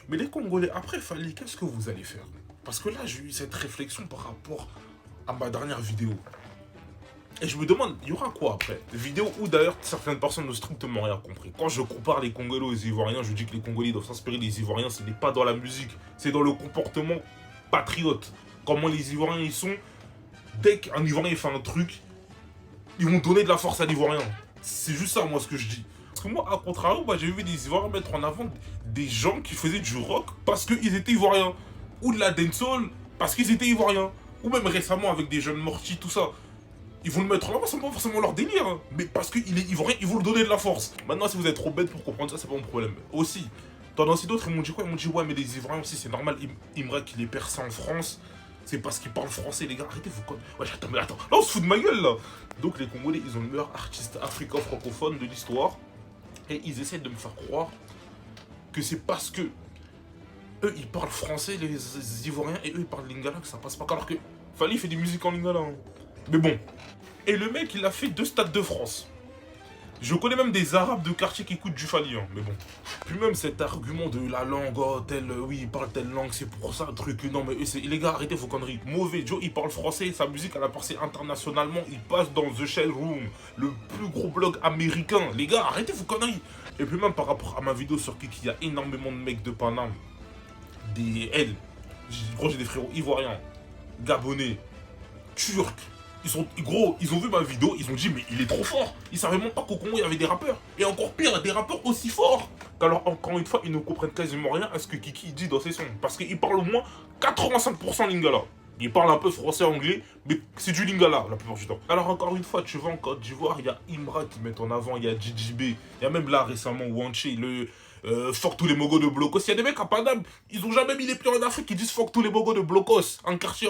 Mais les Congolais, après Fali, qu'est-ce que vous allez faire? Parce que là, j'ai eu cette réflexion par rapport à ma dernière vidéo. Et je me demande, il y aura quoi après? Vidéo où d'ailleurs certaines personnes n'ont strictement rien compris. Quand je compare les Congolais aux Ivoiriens, je dis que les Congolais doivent s'inspirer des Ivoiriens, ce n'est pas dans la musique, c'est dans le comportement patriote. Comment les Ivoiriens ils sont, dès qu'un Ivoirien fait un truc, ils vont donner de la force à l'Ivoirien. C'est juste ça, moi, ce que je dis. Parce que moi, à contrario, bah, j'ai vu des Ivoiriens mettre en avant des gens qui faisaient du rock parce qu'ils étaient Ivoiriens. Ou de la dancehall parce qu'ils étaient Ivoiriens. Ou même récemment avec des jeunes mortis, tout ça. Ils vont le mettre en avant, c'est pas forcément leur délire. Hein. Mais parce qu'il est Ivoirien, ils vont lui donner de la force. Maintenant, si vous êtes trop bête pour comprendre ça, c'est pas mon problème. Aussi, tendance d'autres, ils m'ont dit quoi? Ils m'ont dit, ouais, mais les Ivoiriens aussi, c'est normal. Imra, qu'il est percé en France. C'est parce qu'ils parlent français, les gars. Arrêtez, vous connaissez. Ouais, attends, mais attends. Là, on se fout de ma gueule, là. Donc, les Congolais, ils ont le meilleur artiste africain-francophone de l'histoire. Et ils essaient de me faire croire que c'est parce que eux, ils parlent français, les Ivoiriens, et eux, ils parlent lingala, que ça passe pas. Alors que Fali fait des musiques en lingala. Hein. Mais bon. Et le mec, il a fait 2 stades de France. Je connais même des Arabes de quartier qui écoutent du Fali, hein, mais bon. Puis même cet argument de la langue, oh, telle, oui, il parle telle langue, c'est pour ça, truc, non, mais les gars, arrêtez vos conneries. Mauvais, Joe, il parle français, sa musique, elle a passé internationalement, il passe dans The Shell Room, le plus gros blog américain. Les gars, arrêtez vos conneries. Et puis même par rapport à ma vidéo sur Kiki, il y a énormément de mecs de Paname, des L, gros, j'ai des frérots ivoiriens, gabonais, turcs. Ils sont gros, ils ont vu ma vidéo, ils ont dit mais il est trop fort. Ils savaient même pas qu'au Congo il y avait des rappeurs. Et encore pire, des rappeurs aussi forts. Alors encore une fois, ils ne comprennent quasiment rien à ce que Kiki dit dans ses sons. Parce qu'il parle au moins 85% lingala. Il parle un peu français, anglais, mais c'est du lingala la plupart du temps. Alors encore une fois, tu vas en Côte d'Ivoire, il y a Imra qui met en avant, il y a JJB, il y a même là récemment Wanché, le fuck tous les mogos de Blocos. Il y a des mecs à Paname, ils ont jamais mis les pieds en Afrique, ils disent fuck tous les mogos de Blocos, un quartier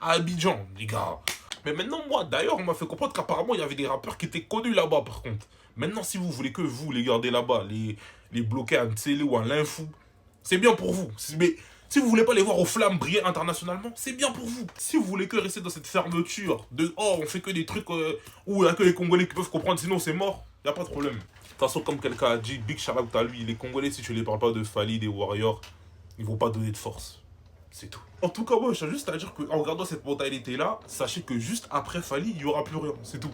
à Abidjan, les gars. Mais maintenant, moi, d'ailleurs, on m'a fait comprendre qu'apparemment, il y avait des rappeurs qui étaient connus là-bas, par contre. Maintenant, si vous voulez que vous, les gardez là-bas, les bloquer à Ntsele ou à l'Infou, c'est bien pour vous. Mais si vous voulez pas les voir aux flammes briller internationalement, c'est bien pour vous. Si vous voulez que rester dans cette fermeture de « Oh, on fait que des trucs où il n'y a que les Congolais qui peuvent comprendre, sinon c'est mort », il n'y a pas de problème. De toute façon, comme quelqu'un a dit, big shout out à lui, les Congolais, si tu les parles pas de Fali, des Warriors, ils vont pas donner de force. C'est tout. En tout cas, moi, je tiens juste à dire qu'en regardant cette mentalité-là, sachez que juste après Fali, il n'y aura plus rien. C'est tout.